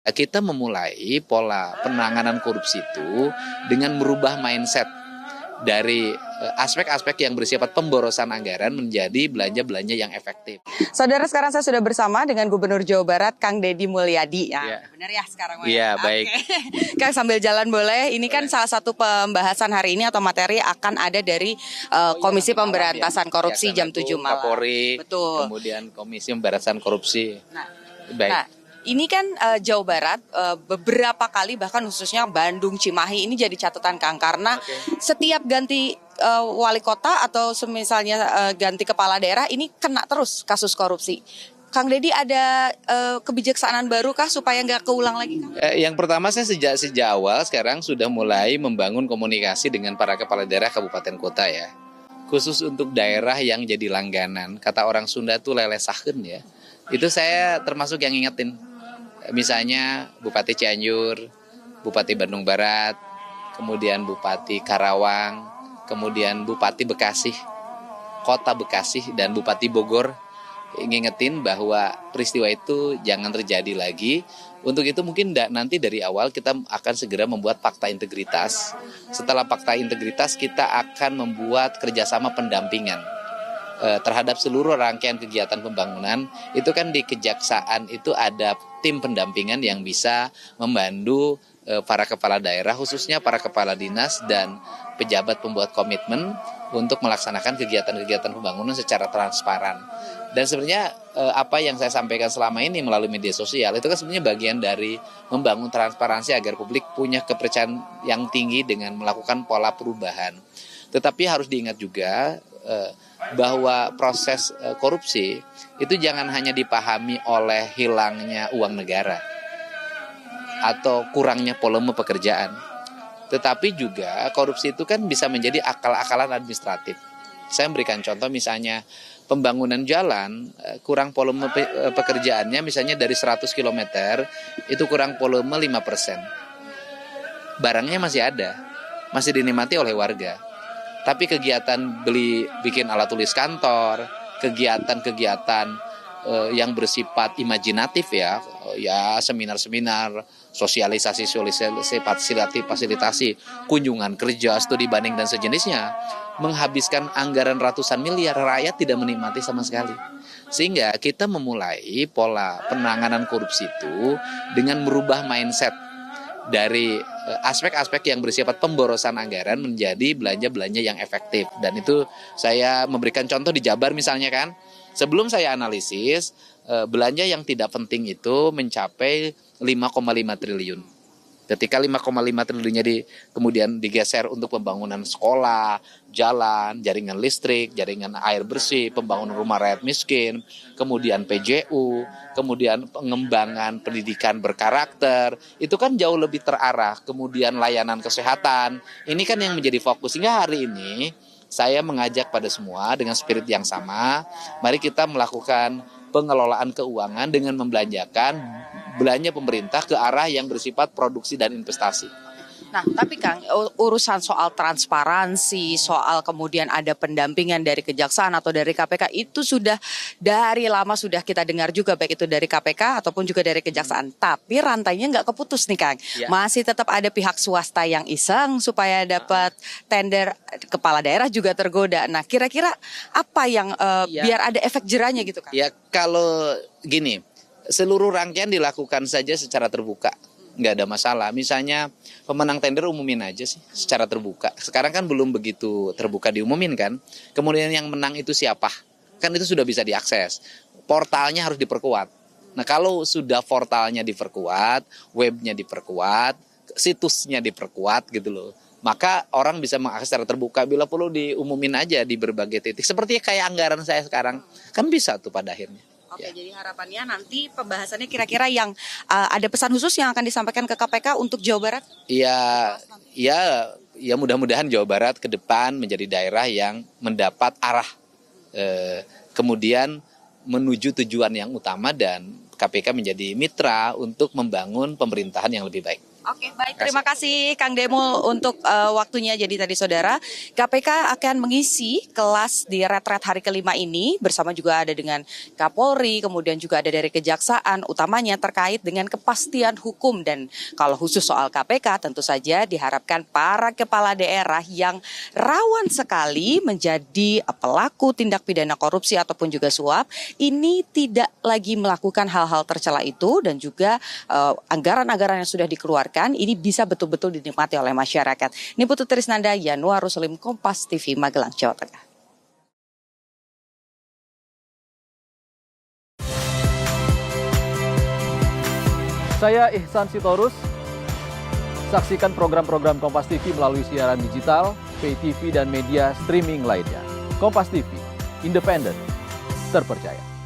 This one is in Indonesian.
Kita memulai pola penanganan korupsi itu dengan merubah mindset dari aspek-aspek yang bersifat pemborosan anggaran menjadi belanja-belanja yang efektif. Saudara, sekarang saya sudah bersama dengan Gubernur Jawa Barat, Kang Deddy Mulyadi. Ya. Benar ya sekarang? Iya, baik. Kang, sambil jalan boleh. Ini kan salah satu pembahasan hari ini atau materi akan ada dari Komisi Pemberantasan Korupsi jam 7 malam. Kapolri, betul. Kemudian Komisi Pemberantasan Korupsi. Baik. Nah, ini kan Jawa Barat beberapa kali, bahkan khususnya Bandung, Cimahi ini jadi catatan, Kang, karena setiap ganti wali kota atau misalnya ganti kepala daerah ini kena terus kasus korupsi. Kang Deddy ada kebijaksanaan baru kah supaya nggak keulang lagi, Kang? Yang pertama, saya sejak awal sekarang sudah mulai membangun komunikasi dengan para kepala daerah kabupaten kota ya. Khusus untuk daerah yang jadi langganan, kata orang Sunda tuh lelesakeun ya. Itu saya termasuk yang ingetin. Misalnya Bupati Cianjur, Bupati Bandung Barat, kemudian Bupati Karawang, kemudian Bupati Bekasi, Kota Bekasi, dan Bupati Bogor. Ngingetin bahwa peristiwa itu jangan terjadi lagi. Untuk itu mungkin nanti dari awal kita akan segera membuat fakta integritas. Setelah fakta integritas kita akan membuat kerjasama pendampingan terhadap seluruh rangkaian kegiatan pembangunan. Itu kan di Kejaksaan itu ada tim pendampingan yang bisa membantu para kepala daerah, khususnya para kepala dinas dan pejabat pembuat komitmen untuk melaksanakan kegiatan-kegiatan pembangunan secara transparan. Dan sebenarnya apa yang saya sampaikan selama ini melalui media sosial itu kan sebenarnya bagian dari membangun transparansi agar publik punya kepercayaan yang tinggi dengan melakukan pola perubahan. Tetapi harus diingat juga bahwa proses korupsi itu jangan hanya dipahami oleh hilangnya uang negara atau kurangnya volume pekerjaan, tetapi juga korupsi itu kan bisa menjadi akal-akalan administratif. Saya memberikan contoh misalnya pembangunan jalan kurang volume pekerjaannya, misalnya dari 100 km itu kurang volume 5%. Barangnya masih ada, masih dinikmati oleh warga. Tapi kegiatan bikin alat tulis kantor, kegiatan-kegiatan yang bersifat imajinatif ya seminar-seminar, sosialisasi, fasilitasi, kunjungan kerja, studi banding dan sejenisnya, menghabiskan anggaran ratusan miliar, rakyat tidak menikmati sama sekali. Sehingga kita memulai pola penanganan korupsi itu dengan merubah mindset dari aspek-aspek yang bersifat pemborosan anggaran menjadi belanja-belanja yang efektif. Dan itu saya memberikan contoh di Jabar misalnya kan. Sebelum saya analisis, belanja yang tidak penting itu mencapai 5,5 triliun. Ketika 5,5 triliunnya kemudian digeser untuk pembangunan sekolah, jalan, jaringan listrik, jaringan air bersih, pembangunan rumah rakyat miskin, kemudian PJU, kemudian pengembangan pendidikan berkarakter, itu kan jauh lebih terarah. Kemudian layanan kesehatan, ini kan yang menjadi fokus. Sehingga hari ini saya mengajak pada semua dengan spirit yang sama, mari kita melakukan pengelolaan keuangan dengan membelanjakan belanja pemerintah ke arah yang bersifat produksi dan investasi. Nah, tapi Kang, urusan soal transparansi, soal kemudian ada pendampingan dari Kejaksaan atau dari KPK itu sudah dari lama sudah kita dengar juga, baik itu dari KPK ataupun juga dari Kejaksaan. Tapi rantainya nggak keputus nih, Kang. Ya. Masih tetap ada pihak swasta yang iseng supaya dapat tender, kepala daerah juga tergoda. Nah, kira-kira apa yang biar ada efek jerahnya gitu, Kang? Ya, kalau gini, seluruh rangkaian dilakukan saja secara terbuka. Nggak ada masalah. Misalnya pemenang tender umumin aja sih secara terbuka. Sekarang kan belum begitu terbuka diumumin kan. Kemudian yang menang itu siapa? Kan itu sudah bisa diakses. Portalnya harus diperkuat. Nah, kalau sudah portalnya diperkuat, webnya diperkuat, situsnya diperkuat gitu loh, maka orang bisa mengakses secara terbuka. Bila perlu diumumin aja di berbagai titik. Seperti kayak anggaran saya sekarang. Kan bisa tuh pada akhirnya. Oke, ya. Jadi harapannya nanti pembahasannya kira-kira yang ada pesan khusus yang akan disampaikan ke KPK untuk Jawa Barat? Ya mudah-mudahan Jawa Barat ke depan menjadi daerah yang mendapat arah, kemudian menuju tujuan yang utama dan KPK menjadi mitra untuk membangun pemerintahan yang lebih baik. Oke, baik. Terima kasih Kang Demo untuk waktunya. Jadi tadi saudara, KPK akan mengisi kelas di retret hari kelima ini bersama juga ada dengan Kapolri, kemudian juga ada dari Kejaksaan, utamanya terkait dengan kepastian hukum. Dan kalau khusus soal KPK tentu saja diharapkan para kepala daerah yang rawan sekali menjadi pelaku tindak pidana korupsi ataupun juga suap, ini tidak lagi melakukan hal-hal tercela itu dan juga anggaran-anggaran yang sudah dikeluarkan ini bisa betul-betul dinikmati oleh masyarakat. Ini Putu Trisnanda, Yanuar Ruslim, Kompas TV, Magelang, Jawa Tengah. Saya Ihsan Sitorus. Saksikan program-program Kompas TV melalui siaran digital, pay TV, dan media streaming lainnya. Kompas TV, independen, terpercaya.